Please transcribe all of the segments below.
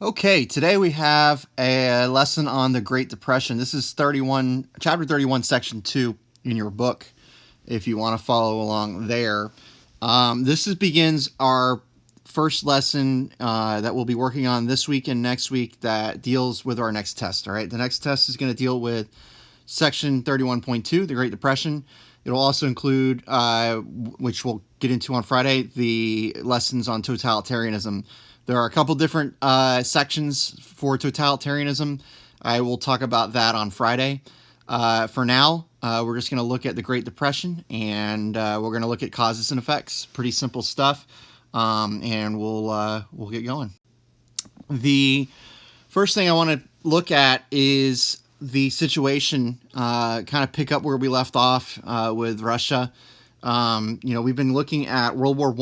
Okay, today we have a lesson on the Great Depression. This is chapter 31, section 2 in your book, if you want to follow along there. Begins our first lesson that we'll be working on this week and next week that deals with our next test. All right, the next test is going to deal with section 31.2, the Great Depression. It'll also include, which we'll get into on Friday, the lessons on totalitarianism. There are a couple different sections for totalitarianism. I will talk about that on Friday. For now, we're just going to look at the Great Depression, and we're going to look at causes and effects. Pretty simple stuff, and we'll get going. The first thing I want to look at is the situation, kind of pick up where we left off with Russia. We've been looking at World War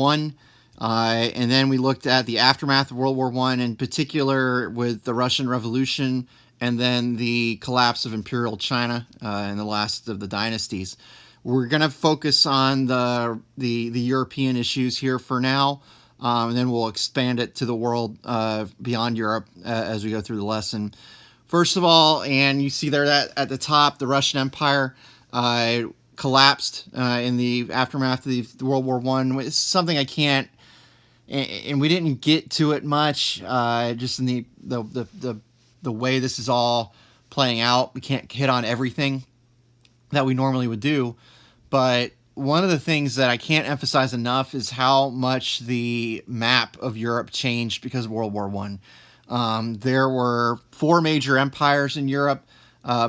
I, and then we looked at the aftermath of World War I, in particular with the Russian Revolution, and then the collapse of Imperial China and the last of the dynasties. We're going to focus on the European issues here for now, and then we'll expand it to the world beyond Europe as we go through the lesson. First of all, and you see there that at the top, the Russian Empire collapsed in the aftermath of the World War I. It's something I can't, and we didn't get to it much, just in the way this is all playing out. We can't hit on everything that we normally would do, but one of the things that I can't emphasize enough is how much the map of Europe changed because of World War I. There were four major empires in Europe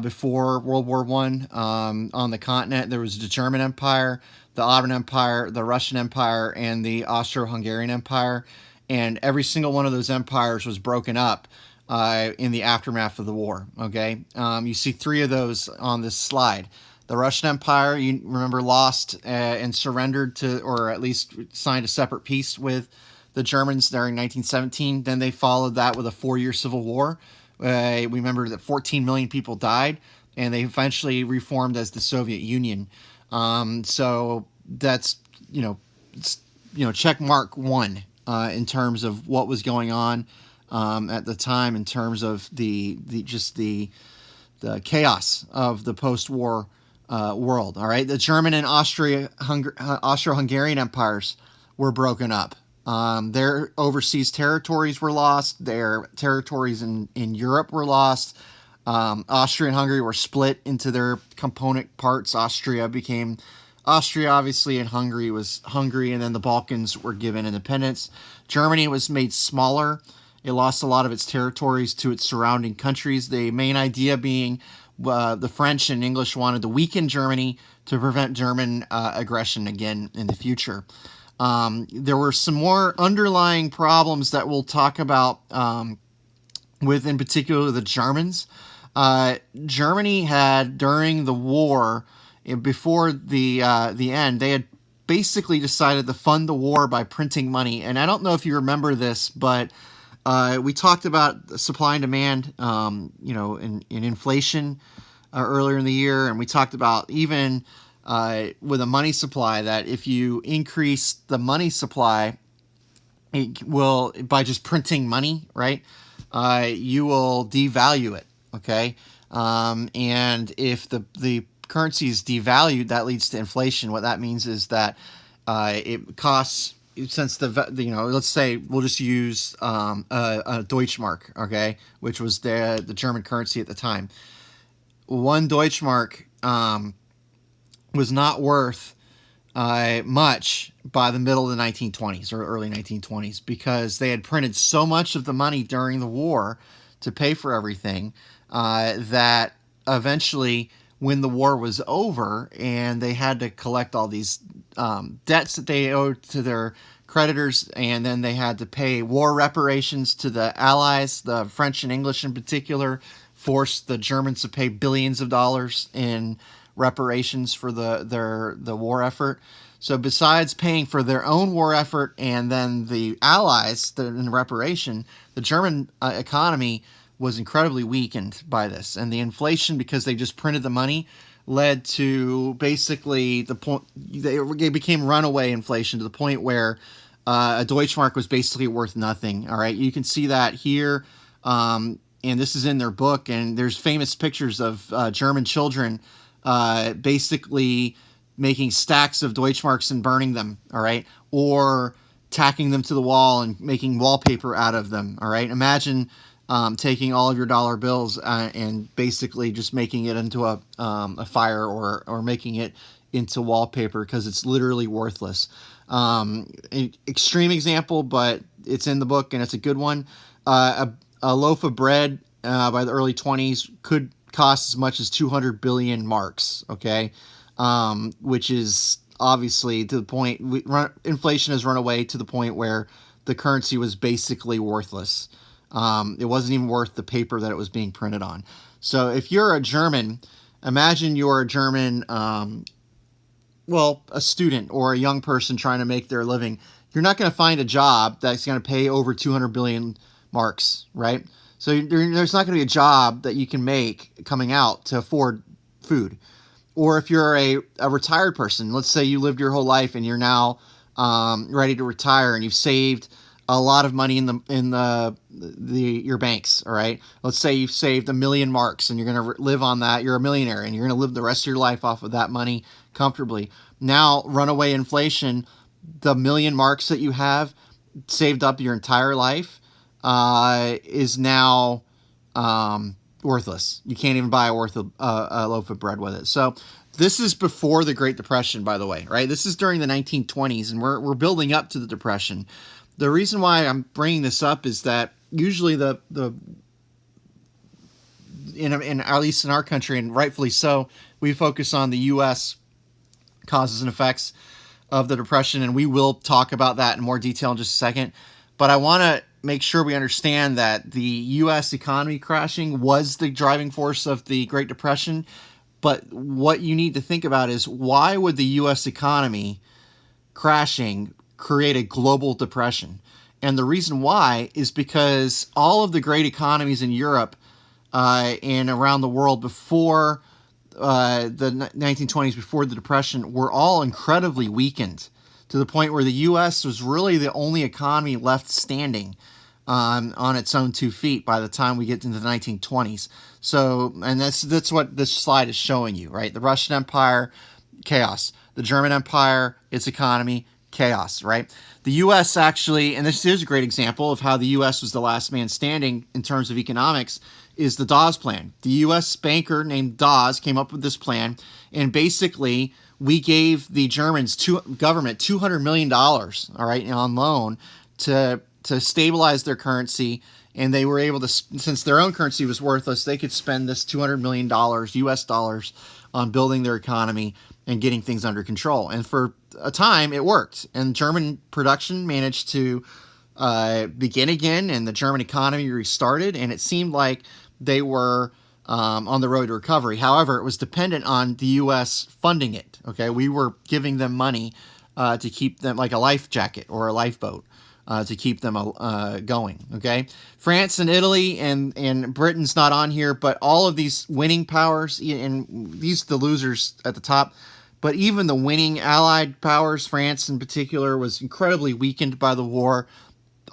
before World War I. On the continent, there was the German Empire, the Ottoman Empire, the Russian Empire, and the Austro-Hungarian Empire. And every single one of those empires was broken up in the aftermath of the war. Okay, you see three of those on this slide. The Russian Empire, you remember, lost and surrendered to, or at least signed a separate peace with the Germans during 1917. Then they followed that with a 4-year civil war. We remember that 14 million people died, and they eventually reformed as the Soviet Union. So that's check mark 1 in terms of what was going on at the time, in terms of the chaos of the post-war world. All right, the German and Austro-Hungarian empires were broken up. Their overseas territories were lost. Their territories in Europe were lost. Austria and Hungary were split into their component parts. Austria became Austria, obviously, and Hungary was Hungary, and then the Balkans were given independence. Germany was made smaller. It lost a lot of its territories to its surrounding countries. The main idea being the French and English wanted to weaken Germany to prevent German aggression again in the future. There were some more underlying problems that we'll talk about with, in particular, the Germans. Germany had, during the war, before the end, they had basically decided to fund the war by printing money. And I don't know if you remember this, but we talked about supply and demand, in inflation earlier in the year, and we talked about even with a money supply, that if you increase the money supply, it will, by just printing money, right, you will devalue it, okay? And if the currency is devalued, that leads to inflation. What that means is that it costs, since let's say we'll just use a Deutschmark, okay, which was the German currency at the time. One Deutschmark was not worth much by the middle of the 1920s or early 1920s, because they had printed so much of the money during the war to pay for everything that eventually, when the war was over and they had to collect all these debts that they owed to their creditors, and then they had to pay war reparations to the Allies, the French and English in particular, forced the Germans to pay billions of dollars in reparations for the war effort. So besides paying for their own war effort and then the Allies in reparation, the German economy was incredibly weakened by this. And the inflation, because they just printed the money, led to basically the point, they became runaway inflation, to the point where a Deutschmark was basically worth nothing. All right, you can see that here, and this is in their book. And there's famous pictures of German children basically making stacks of Deutschmarks and burning them. All right, or tacking them to the wall and making wallpaper out of them. All right, imagine taking all of your dollar bills and basically just making it into a fire, or making it into wallpaper, because it's literally worthless. Extreme example, but it's in the book and it's a good one. A loaf of bread by the early 20s could cost as much as 200 billion marks, okay? Which is obviously to the point, inflation has run away to the point where the currency was basically worthless. It wasn't even worth the paper that it was being printed on. So if you're a German, imagine you're a German, a student or a young person trying to make their living. You're not going to find a job that's going to pay over 200 billion marks, right? So there's not going to be a job that you can make coming out to afford food. Or if you're a retired person, let's say you lived your whole life and you're now ready to retire, and you've saved a lot of money in your banks. All right, let's say you've saved 1 million marks and you're going to live on that. You're a millionaire and you're going to live the rest of your life off of that money comfortably. Now, runaway inflation, the 1 million marks that you have saved up your entire life is now worthless. You can't even buy a loaf of bread with it. So this is before the Great Depression, by the way, right? This is during the 1920s, and we're building up to the Depression. The reason why I'm bringing this up is that usually in at least in our country, and rightfully so, we focus on the U.S. causes and effects of the Depression, and we will talk about that in more detail in just a second. But I want to make sure we understand that the U.S. economy crashing was the driving force of the Great Depression. But what you need to think about is, why would the U.S. economy crashing create a global depression? And the reason why is because all of the great economies in Europe and around the world before the 1920s, before the Depression, were all incredibly weakened, to the point where the U.S. was really the only economy left standing on its own 2 feet by the time we get into the 1920s. So, and that's what this slide is showing you, right? The Russian Empire, chaos. The German Empire, its economy, chaos, right? The U.S. actually, and this is a great example of how the U.S. was the last man standing in terms of economics, is the Dawes Plan. The U.S. banker named Dawes came up with this plan, and basically we gave the Germans government $200 million, all right, on loan to stabilize their currency, and they were able to, since their own currency was worthless, they could spend this $200 million U.S. dollars on building their economy and getting things under control. And for a time, it worked, and German production managed to begin again, and the German economy restarted, and it seemed like they were on the road to recovery. However, it was dependent on the U.S. funding it. Okay, we were giving them money to keep them, like a life jacket or a lifeboat, to keep them going. Okay, France and Italy and Britain's not on here, but all of these winning powers, and these the losers at the top. But even the winning Allied powers, France in particular, was incredibly weakened by the war.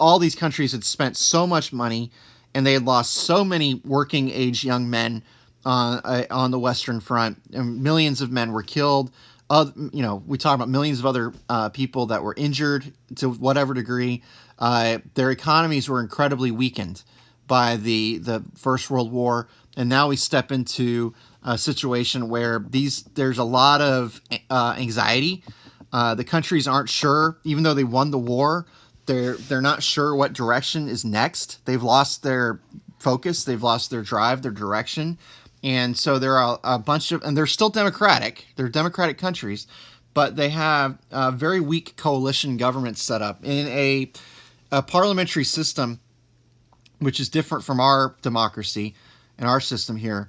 All these countries had spent so much money, and they had lost so many working age young men on the Western Front. And millions of men were killed. We talk about millions of other people that were injured to whatever degree. Their economies were incredibly weakened by the First World War, and now we step into a situation where there's a lot of anxiety. The countries aren't sure, even though they won the war. They're not sure what direction is next. They've lost their focus. They've lost their drive, their direction. And so there are a bunch of, and they're still democratic. They're democratic countries, but they have very weak coalition governments set up in a parliamentary system, which is different from our democracy and our system here.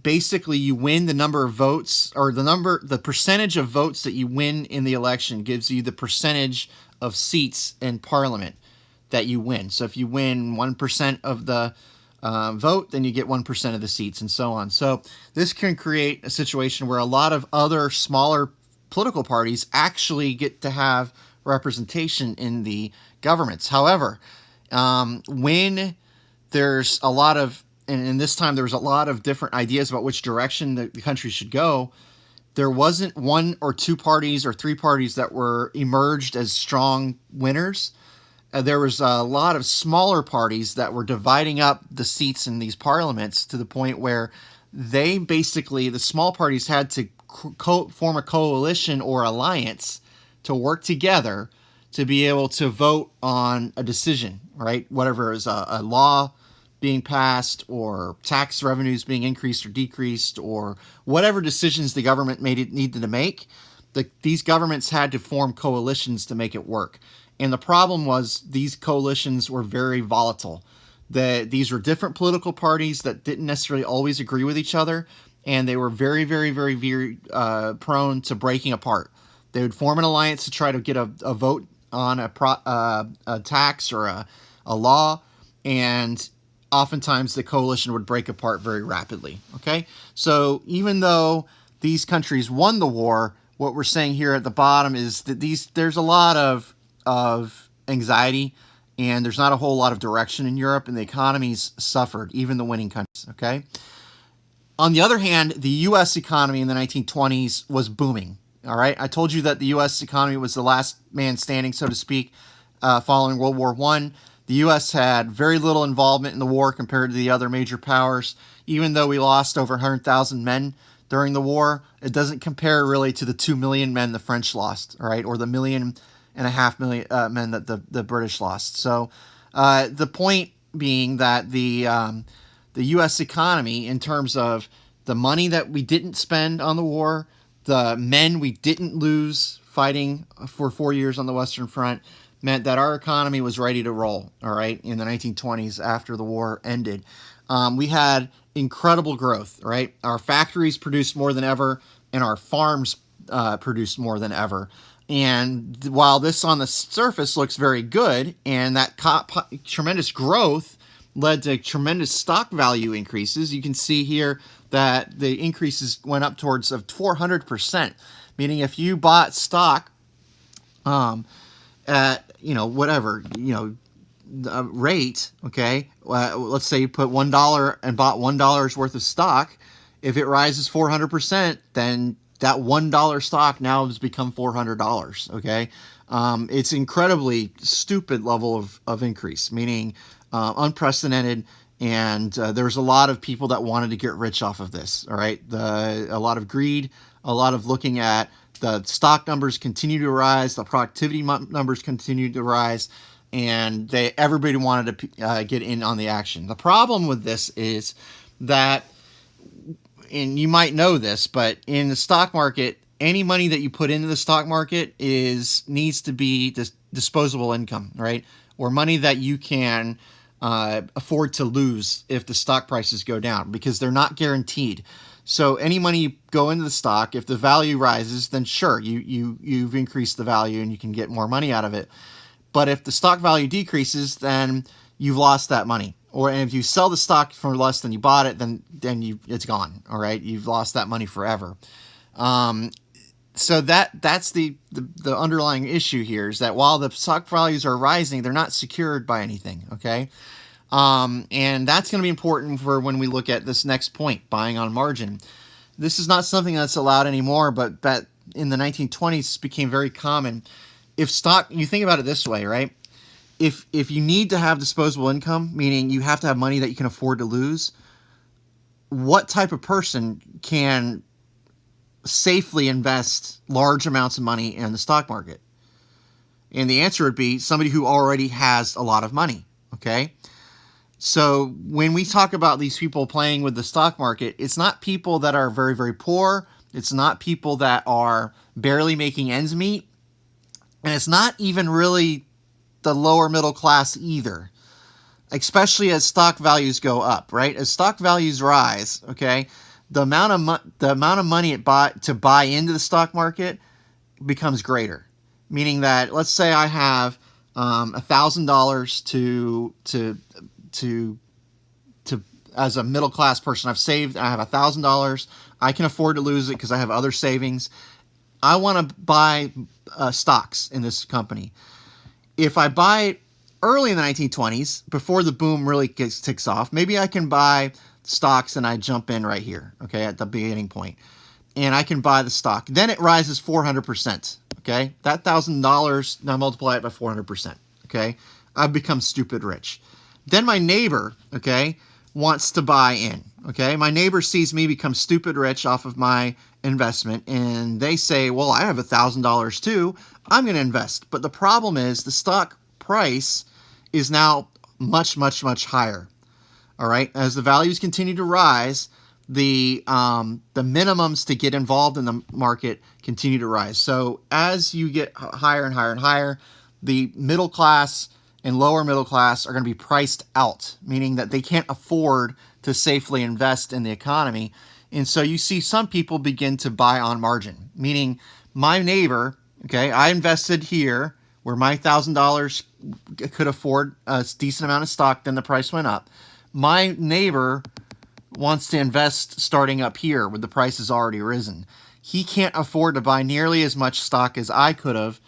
Basically, you win the number of votes, or the percentage of votes that you win in the election gives you the percentage of seats in parliament that you win. So if you win 1% of the vote, then you get 1% of the seats, and so on. So this can create a situation where a lot of other smaller political parties actually get to have representation in the governments. However, when there's a lot of, and this time there was a lot of different ideas about which direction the country should go, there wasn't one or two parties or three parties that were emerged as strong winners. There was a lot of smaller parties that were dividing up the seats in these parliaments to the point where they basically, the small parties had to form a coalition or alliance to work together to be able to vote on a decision, right? Whatever is a law being passed or tax revenues being increased or decreased or whatever decisions the government needed to make, these governments had to form coalitions to make it work. And the problem was these coalitions were very volatile. These were different political parties that didn't necessarily always agree with each other, and they were very, very, very, very prone to breaking apart. They would form an alliance to try to get a vote on a tax or a law, and oftentimes the coalition would break apart very rapidly. Okay, so even though these countries won the war, what we're saying here at the bottom is that there's a lot of anxiety, and there's not a whole lot of direction in Europe, and the economies suffered, even the winning countries. Okay. On the other hand, the U.S. economy in the 1920s was booming. All right, I told you that the U.S. economy was the last man standing, so to speak, following World War I. The U.S. had very little involvement in the war compared to the other major powers. Even though we lost over 100,000 men during the war, it doesn't compare really to the 2 million men the French lost, all right, or the 1.5 million men that the British lost. So the point being that the U.S. economy, in terms of the money that we didn't spend on the war, the men we didn't lose fighting for 4 years on the Western Front, meant that our economy was ready to roll, all right, in the 1920s after the war ended. We had incredible growth, right? Our factories produced more than ever, and our farms produced more than ever. And while this on the surface looks very good, and that tremendous growth led to tremendous stock value increases, you can see here that the increases went up towards of 400%, meaning if you bought stock at, whatever, rate, okay, let's say you put $1 and bought $1 worth of stock, if it rises 400%, then that $1 stock now has become $400, okay? It's incredibly stupid level of increase, meaning unprecedented, and there's a lot of people that wanted to get rich off of this, all right? A lot of greed, a lot of looking at the stock numbers continue to rise, the productivity numbers continue to rise, and everybody wanted to get in on the action. The problem with this is that, and you might know this, but in the stock market, any money that you put into the stock market needs to be disposable income, right? Or money that you can afford to lose if the stock prices go down, because they're not guaranteed. So any money you go into the stock, if the value rises, then sure, you've increased the value and you can get more money out of it. But if the stock value decreases, then you've lost that money. And if you sell the stock for less than you bought it, then it's gone. All right, you've lost that money forever. So that's the underlying issue here, is that while the stock values are rising, they're not secured by anything. Okay. And that's going to be important for when we look at this next point, buying on margin. This is not something that's allowed anymore, but in the 1920s became very common. You think about it this way, right? If you need to have disposable income, meaning you have to have money that you can afford to lose, what type of person can safely invest large amounts of money in the stock market? And the answer would be somebody who already has a lot of money, okay? So when we talk about these people playing with the stock market, it's not people that are very, very poor. It's not people that are barely making ends meet. And it's not even really the lower middle class either, especially as stock values go up, right? As stock values rise, okay, the amount of money to buy into the stock market becomes greater. Meaning that, let's say I have $1,000 to as a middle class person, I've saved, I have $1,000. I can afford to lose it because I have other savings. I want to buy stocks in this company. If I buy it early in the 1920s, before the boom really ticks off, maybe I can buy stocks and I jump in right here, okay, at the beginning point. And I can buy the stock. Then it rises 400%, okay? That $1,000, now multiply it by 400%, okay? I've become stupid rich. Then my neighbor, okay, wants to buy in, okay? My neighbor sees me become stupid rich off of my investment, and they say, well, I have $1,000 too. I'm going to invest. But the problem is the stock price is now much, much, much higher. All right. As the values continue to rise, the minimums to get involved in the market continue to rise. So as you get higher and higher and higher, the middle class and lower middle class are going to be priced out, meaning that they can't afford to safely invest in the economy. And so you see some people begin to buy on margin, meaning my neighbor, okay, I invested here where my $1,000 could afford a decent amount of stock, then the price went up. My neighbor wants to invest starting up here where the price has already risen. He can't afford to buy nearly as much stock as I could have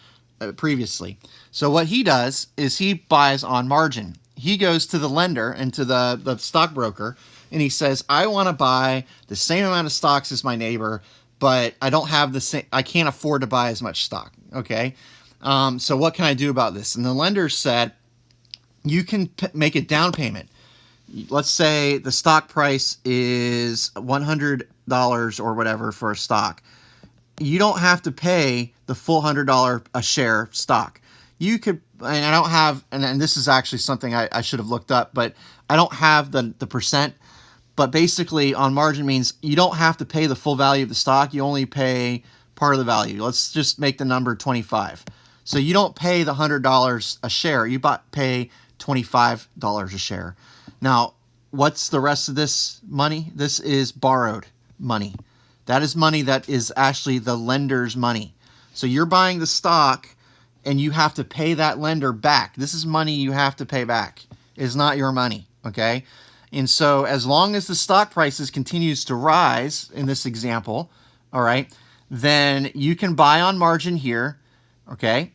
previously. So what he does is he buys on margin. He goes to the lender and to the stockbroker, and he says, I want to buy the same amount of stocks as my neighbor, but I don't have the same, I can't afford to buy as much stock. Okay. So what can I do about this? And the lender said, you can make a down payment. Let's say the stock price is $100 or whatever for a stock. You don't have to pay the full $100 a share stock. You could, and I don't have, and this is actually something I should have looked up, but I don't have the percent. But basically, on margin means you don't have to pay the full value of the stock. You only pay part of the value. Let's just make the number 25. So you don't pay the $100 a share. You pay $25 a share. Now, what's the rest of this money? This is borrowed money. That is money that is actually the lender's money. So you're buying the stock and you have to pay that lender back. This is money you have to pay back. It's not your money, okay? And so as long as the stock prices continues to rise in this example, all right, then you can buy on margin here, okay?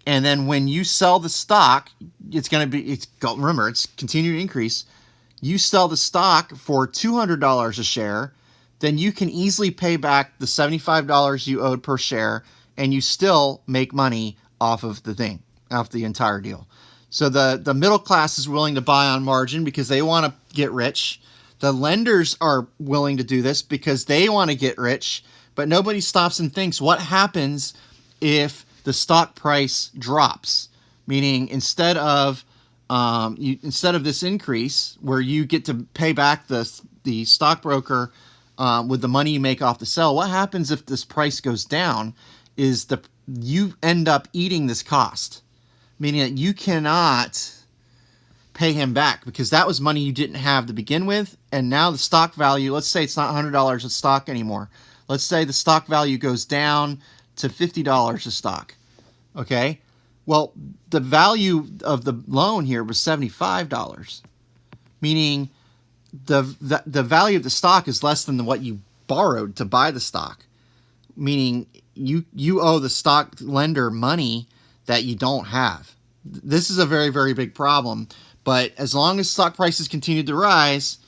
And then when you sell the stock, remember, it's continuing to increase. You sell the stock for $200 a share, then you can easily pay back the $75 you owed per share, and you still make money off of the thing, off the entire deal. So the middle class is willing to buy on margin because they want to get rich. The lenders are willing to do this because they want to get rich, but nobody stops and thinks what happens if the stock price drops, meaning instead of this increase where you get to pay back the stockbroker with the money you make off the sell, what happens if this price goes down is you end up eating this cost, meaning that you cannot pay him back because that was money you didn't have to begin with, and now the stock value, let's say it's not $100 a stock anymore. Let's say the stock value goes down to $50 a stock, okay? Well, the value of the loan here was $75, meaning the value of the stock is less than what you borrowed to buy the stock, meaning you owe the stock lender money that you don't have. This is a very, very big problem, but as long as stock prices continue to rise,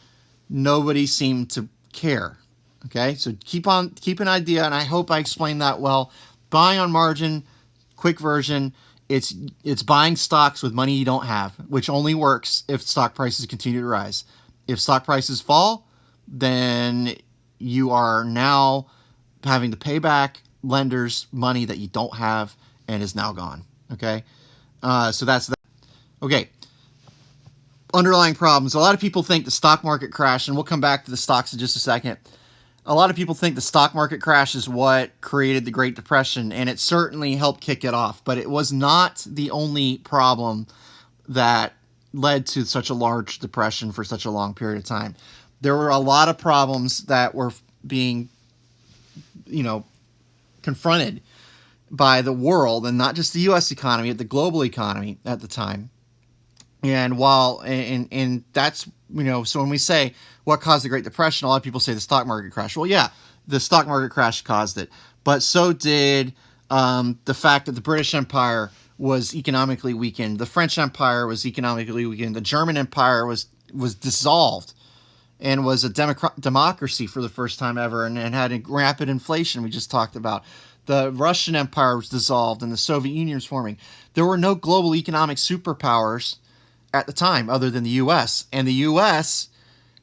nobody seemed to care. Okay, so keep an idea, and I hope I explained that well. Buying on margin, quick version, it's buying stocks with money you don't have, which only works if stock prices continue to rise. If stock prices fall, then you are now having to pay back lenders money that you don't have and is now gone. Okay, so that's that. Okay, underlying problems. A lot of people think the stock market crash, and we'll come back to the stocks in just a second. A lot of people think the stock market crash is what created the Great Depression, and it certainly helped kick it off, but it was not the only problem that led to such a large depression for such a long period of time. There were a lot of problems that were being, confronted by the world, and not just the U.S. economy, but the global economy at the time. And and that's, so when we say what caused the Great Depression, a lot of people say the stock market crash. Well, yeah, the stock market crash caused it, but so did the fact that the British Empire was economically weakened. The French Empire was economically weakened. The German Empire was dissolved and was a democracy for the first time ever, and had rapid inflation we just talked about. The Russian Empire was dissolved and the Soviet Union was forming. There were no global economic superpowers at the time other than the U.S., and the U.S.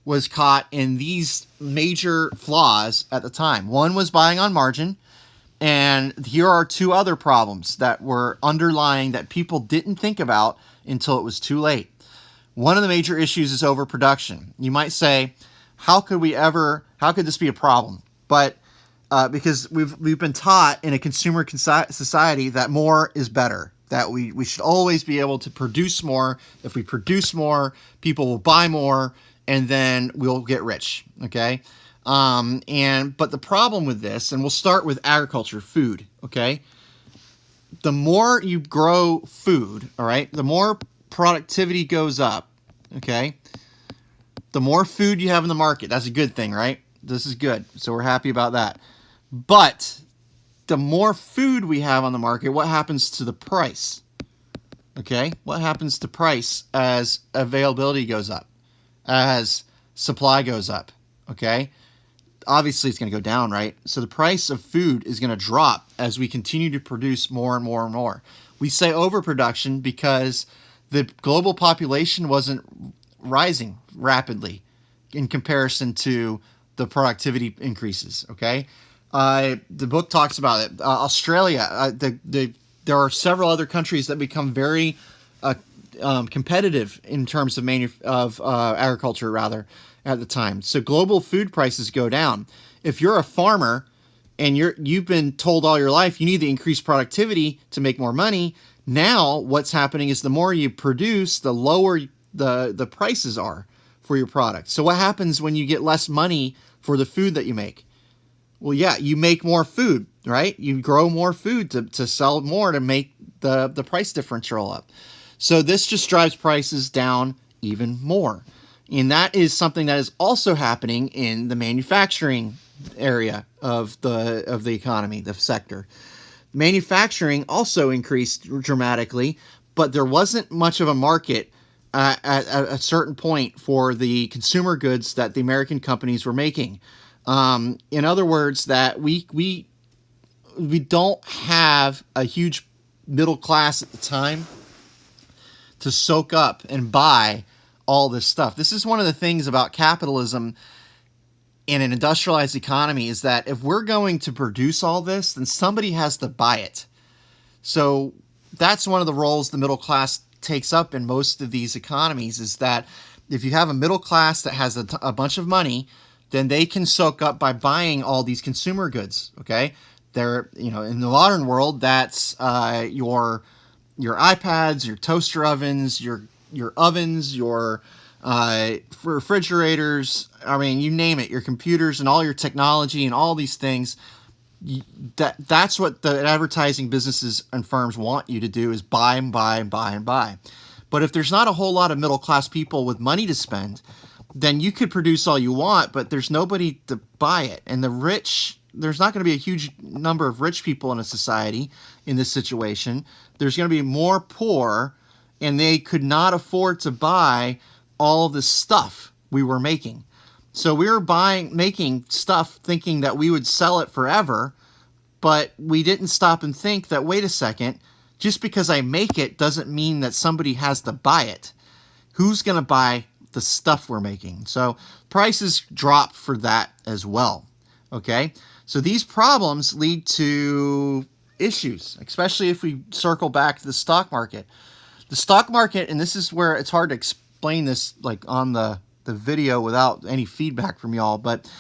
was caught in these major flaws at the time. One was buying on margin, and here are two other problems that were underlying that people didn't think about until it was too late. One of the major issues is overproduction. You might say, how could this be a problem? But because we've been taught in a consumer society that more is better, that we should always be able to produce more. If we produce more, people will buy more, and then we'll get rich. Okay, but the problem with this, and we'll start with agriculture, food. Okay, the more you grow food, all right, the more productivity goes up. Okay, the more food you have in the market. That's a good thing, right? This is good. So we're happy about that. But the more food we have on the market, what happens to the price? Okay, what happens to price as availability goes up, as supply goes up? Okay, obviously it's going to go down, right? So the price of food is going to drop as we continue to produce more and more and more. We say overproduction because the global population wasn't rising rapidly in comparison to the productivity increases. Okay, the book talks about it. Australia, there are several other countries that become very competitive in terms of agriculture, rather, at the time. So global food prices go down. If you're a farmer and you've been told all your life you need to increase productivity to make more money, now what's happening is the more you produce, the lower the prices are for your product. So what happens when you get less money for the food that you make? Well, yeah, you make more food, right? You grow more food to sell more to make the price differential up. So this just drives prices down even more. And that is something that is also happening in the manufacturing area of the economy, the sector. Manufacturing also increased dramatically, but there wasn't much of a market at a certain point for the consumer goods that the American companies were making. In other words, that we don't have a huge middle class at the time to soak up and buy all this stuff. This is one of the things about capitalism in an industrialized economy, is that if we're going to produce all this, then somebody has to buy it. So that's one of the roles the middle class takes up in most of these economies, is that if you have a middle class that has a bunch of money, then they can soak up by buying all these consumer goods. Okay, they're, in the modern world, that's your iPads, your toaster ovens, your ovens, your refrigerators. I mean, you name it, your computers and all your technology and all these things. That's what the advertising businesses and firms want you to do, is buy and buy and buy and buy. But if there's not a whole lot of middle class people with money to spend, then you could produce all you want, but there's nobody to buy it. And the rich, there's not going to be a huge number of rich people in a society in this situation. There's going to be more poor, and they could not afford to buy all of the stuff we were making. So we were making stuff thinking that we would sell it forever, but we didn't stop and think that, wait a second, just because I make it doesn't mean that somebody has to buy it. Who's going to buy the stuff we're making? So prices drop for that as well. Okay, so these problems lead to issues, especially if we circle back to the stock market. The stock market, and this is where it's hard to explain this like on the video without any feedback from y'all, but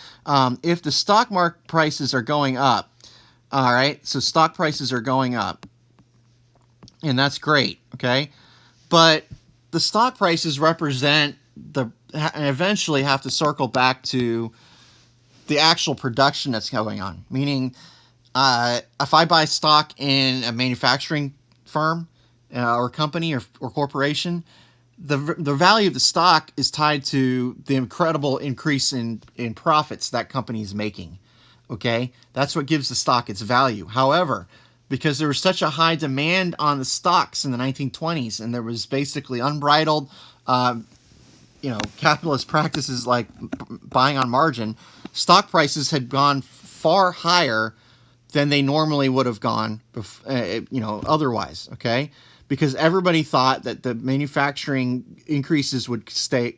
if the stock market prices are going up, all right, so stock prices are going up, and that's great, okay, but the stock prices represent and eventually have to circle back to the actual production that's going on. Meaning, if I buy stock in a manufacturing firm or company or corporation, the value of the stock is tied to the incredible increase in profits that company is making. Okay, that's what gives the stock its value. However, because there was such a high demand on the stocks in the 1920s, and there was basically unbridled, capitalist practices like buying on margin, stock prices had gone far higher than they normally would have gone, otherwise. Okay, because everybody thought that the manufacturing increases would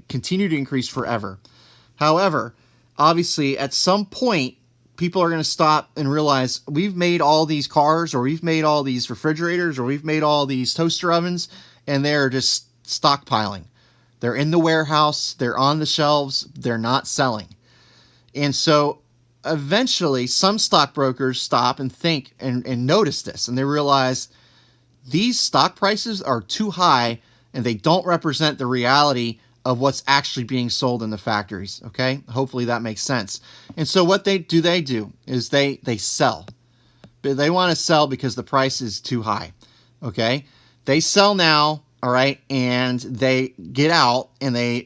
continue to increase forever. However, obviously, at some point, people are going to stop and realize we've made all these cars, or we've made all these refrigerators, or we've made all these toaster ovens, and they're just stockpiling. They're in the warehouse, they're on the shelves, they're not selling. And so eventually some stockbrokers stop and think and notice this, and they realize these stock prices are too high and they don't represent the reality of what's actually being sold in the factories. Okay, hopefully that makes sense. And so what they do is they sell. They want to sell because the price is too high. Okay, they sell now. All right, and they get out and they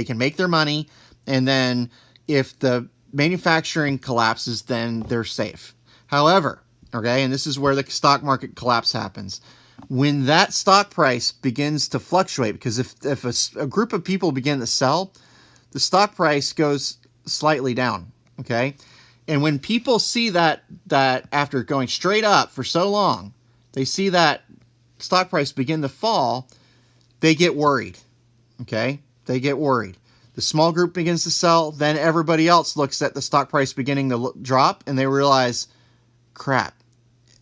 can make their money, and then if the manufacturing collapses, then they're safe. However, okay, and this is where the stock market collapse happens. When that stock price begins to fluctuate, because if a group of people begin to sell, the stock price goes slightly down, okay? And when people see that after going straight up for so long, they see that stock price begin to fall, they get worried, okay? They get worried. The small group begins to sell, then everybody else looks at the stock price beginning to drop, and they realize, crap,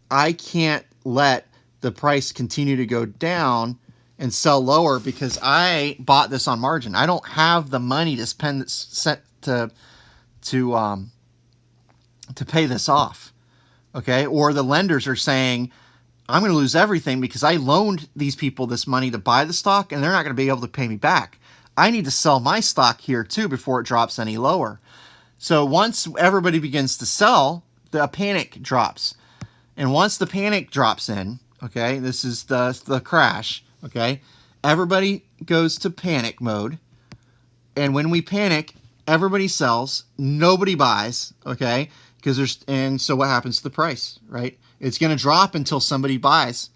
I can't let the price continue to go down and sell lower because I bought this on margin. I don't have the money to spend to pay this off, okay? Or the lenders are saying, I'm going to lose everything because I loaned these people this money to buy the stock, and they're not going to be able to pay me back. I need to sell my stock here too before it drops any lower. So once everybody begins to sell, the panic drops. And once the panic drops in, okay, this is the crash, okay, everybody goes to panic mode. And when we panic, everybody sells, nobody buys, okay, so what happens to the price, right? It's going to drop until somebody buys.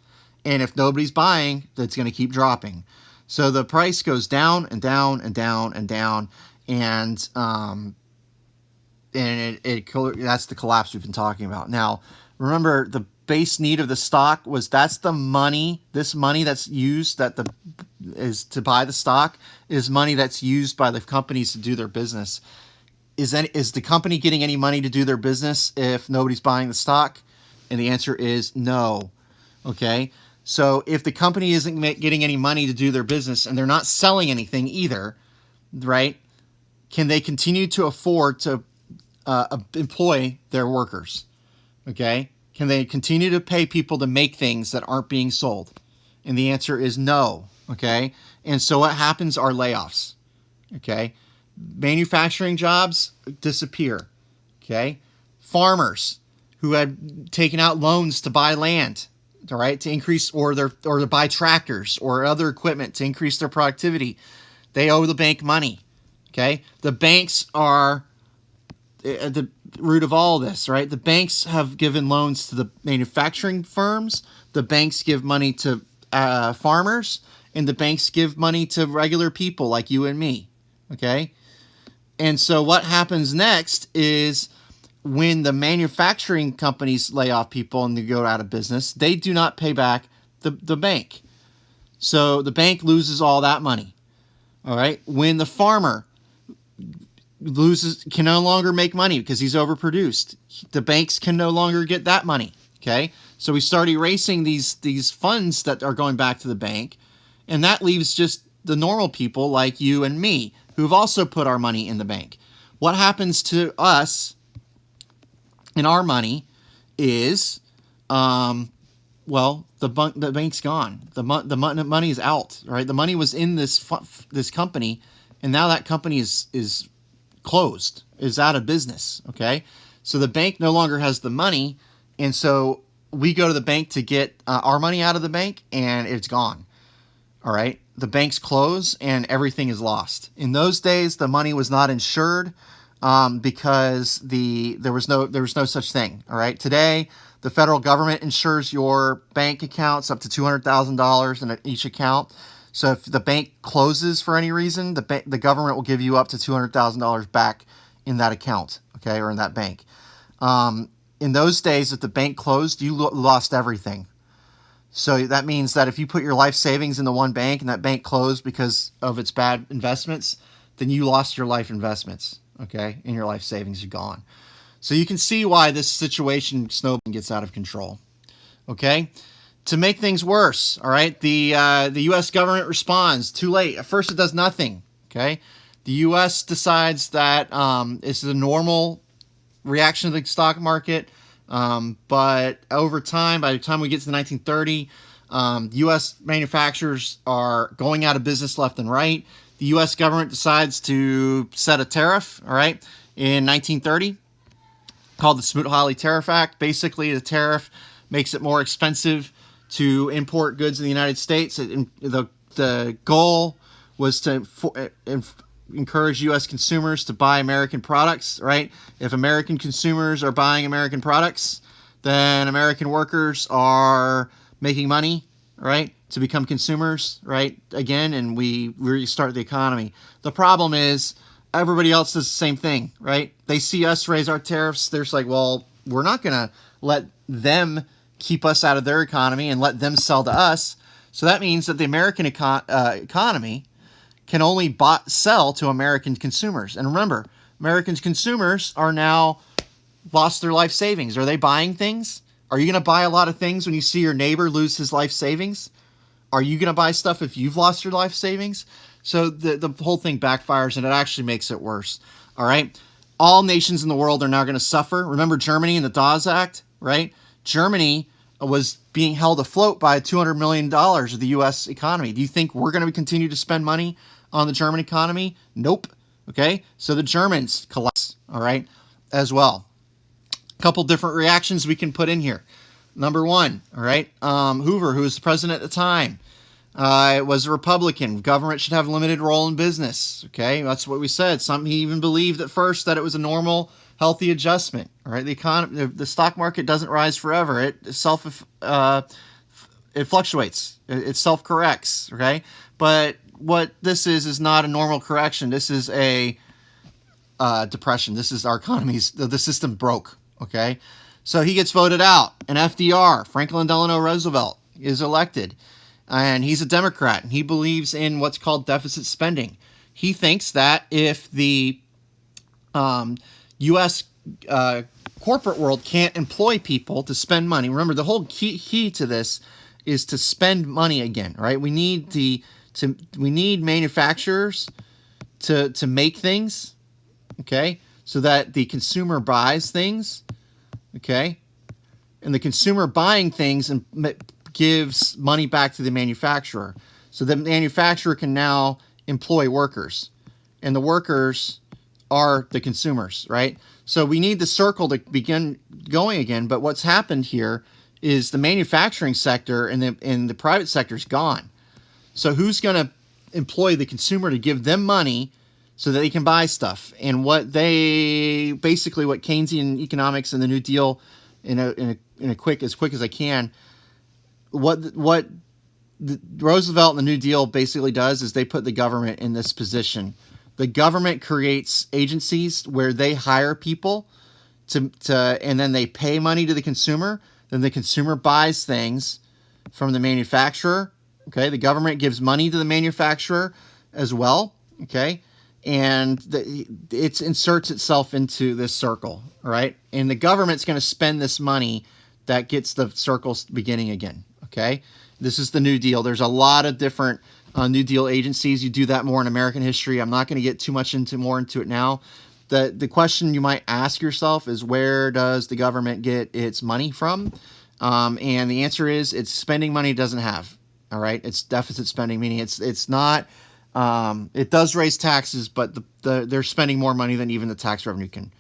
And if nobody's buying, that's going to keep dropping. So the price goes down and down and down and down, and that's the collapse we've been talking about. Now, remember, the base need of the stock that's the money. This money that's used is to buy the stock is money that's used by the companies to do their business. Is the company getting any money to do their business if nobody's buying the stock? And the answer is no. Okay. So if the company isn't getting any money to do their business and they're not selling anything either, right, can they continue to afford to employ their workers? Okay. Can they continue to pay people to make things that aren't being sold? And the answer is no. Okay. And so what happens are layoffs. Okay. Manufacturing jobs disappear. Okay. Farmers who had taken out loans to buy land, all right, to increase or to buy tractors or other equipment to increase their productivity, they owe the bank money. Okay, the banks are at the root of all this, right? The banks have given loans to the manufacturing firms. The banks give money to farmers, and the banks give money to regular people like you and me. Okay, and so what happens next is, when the manufacturing companies lay off people and they go out of business, they do not pay back the bank. So the bank loses all that money. All right. When the farmer can no longer make money because he's overproduced, the banks can no longer get that money. Okay. So we start erasing these funds that are going back to the bank, and that leaves just the normal people like you and me who've also put our money in the bank. What happens to us and our money is, the bank's gone. The money is out. Right, the money was in this company, and now that company is closed, is out of business. Okay, so the bank no longer has the money, and so we go to the bank to get our money out of the bank, and it's gone. All right, the banks close, and everything is lost. In those days, the money was not insured. because there was no such thing. All right, today the federal government insures your bank accounts up to $200,000 in each account. So if the bank closes for any reason, the government will give you up to $200,000 back in that account, okay, or in that bank. In those days, if the bank closed, you lost everything. So that means that if you put your life savings into one bank and that bank closed because of its bad investments, then you lost your life investments, okay, and your life savings are gone. So you can see why this situation snowballing gets out of control, okay? To make things worse, all right, the U.S. government responds too late. At first, it does nothing, okay? The U.S. decides that it's a normal reaction to the stock market, but over time, by the time we get to the 1930, U.S. manufacturers are going out of business left and right. The U.S. government decides to set a tariff, all right, in 1930, called the Smoot-Hawley Tariff Act. Basically, the tariff makes it more expensive to import goods in the United States. The goal was to encourage U.S. consumers to buy American products, right? If American consumers are buying American products, then American workers are making money, right, to become consumers, right, again, and we restart the economy. The problem is everybody else does the same thing, right? They see us raise our tariffs. They're just like, well, we're not going to let them keep us out of their economy and let them sell to us. So that means that the American economy can only sell to American consumers. And remember, American consumers are now lost their life savings. Are they buying things? Are you going to buy a lot of things when you see your neighbor lose his life savings? Are you going to buy stuff if you've lost your life savings? So the whole thing backfires, and it actually makes it worse. All right? All nations in the world are now going to suffer. Remember Germany and the Dawes Act, right? Germany was being held afloat by $200 million of the U.S. economy. Do you think we're going to continue to spend money on the German economy? Nope. Okay? So the Germans collapse, all right, as well. A couple different reactions we can put in here. Number one, all right, Hoover, who was the president at the time, was a Republican. Government should have a limited role in business. Okay, that's what we said. He even believed at first that it was a normal, healthy adjustment. All right, the economy, the stock market doesn't rise forever. It fluctuates. It self-corrects. Okay, but what this is not a normal correction. This is a depression. This is our economy's. The system broke. Okay, so he gets voted out, and FDR, Franklin Delano Roosevelt, is elected. And he's a Democrat, and he believes in what's called deficit spending. He thinks that if the U.S. Corporate world can't employ people to spend money, remember the whole key to this is to spend money again, right? We need manufacturers to make things, okay, so that the consumer buys things, okay, and the consumer buying things and gives money back to the manufacturer. So the manufacturer can now employ workers, and the workers are the consumers, right? So we need the circle to begin going again. But what's happened here is the manufacturing sector and the private sector is gone. So who's going to employ the consumer to give them money so that they can buy stuff? And what Keynesian economics and the New Deal as quick as I can. What Roosevelt and the New Deal basically does is they put the government in this position. The government creates agencies where they hire people and then they pay money to the consumer. Then the consumer buys things from the manufacturer. Okay, the government gives money to the manufacturer as well. Okay, and it inserts itself into this circle. All right, and the government's going to spend this money that gets the circles beginning again. Okay, this is the New Deal. There's a lot of different New Deal agencies. You do that more in American history. I'm not going to get too much into it now. The question you might ask yourself is, where does the government get its money from? And the answer is, it's spending money it doesn't have. All right, it's deficit spending, meaning it's not. It does raise taxes, but they're spending more money than even the tax revenue can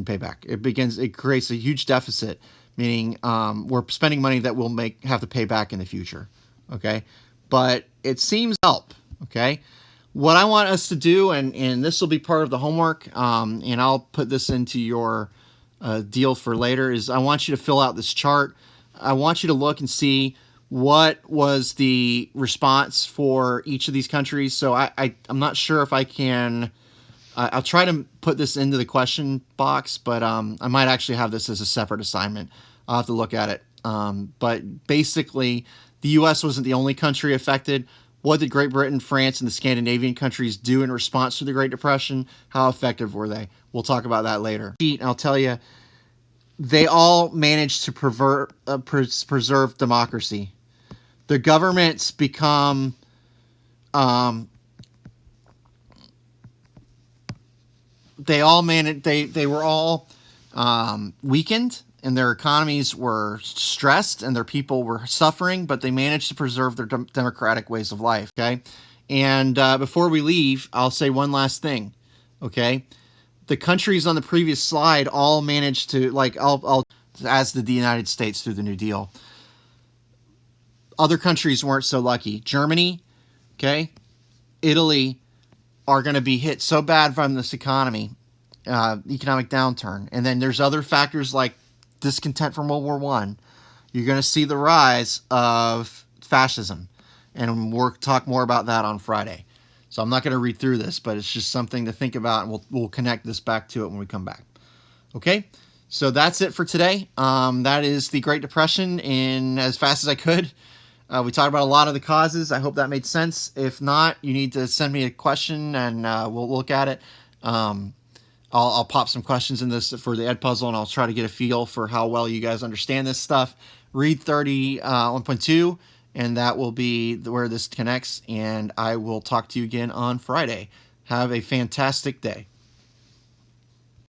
pay back. It creates a huge deficit, meaning we're spending money that we'll have to pay back in the future. Okay, but it seems help. Okay, What I want us to do, and this will be part of the homework, and I'll put this into your deal for later, is I want you to fill out this chart. I want you to look and see what was the response for each of these countries. So I'm not sure if I can. I'll try to put this into the question box, but I might actually have this as a separate assignment. I'll have to look at it. But basically, the U.S. wasn't the only country affected. What did Great Britain, France, and the Scandinavian countries do in response to the Great Depression? How effective were they? We'll talk about that later. I'll tell you, they all managed to preserve democracy. The governments become they were all weakened, and their economies were stressed, and their people were suffering, but they managed to preserve their democratic ways of life. Okay, and before we leave, I'll say one last thing. Okay, the countries on the previous slide all managed to, like, as did the United States through the New Deal. Other countries weren't so lucky. Germany, okay, Italy are going to be hit so bad from this economic downturn. And then there's other factors like discontent from World War I. You're going to see the rise of fascism. And we'll talk more about that on Friday. So I'm not going to read through this, but it's just something to think about, and we'll connect this back to it when we come back. Okay? So that's it for today. That is the Great Depression in as fast as I could. We talked about a lot of the causes. I hope that made sense. If not, you need to send me a question, and we'll look at it. I'll pop some questions in this for the Edpuzzle, and I'll try to get a feel for how well you guys understand this stuff. Read 1.2, and that will be where this connects, and I will talk to you again on Friday. Have a fantastic day.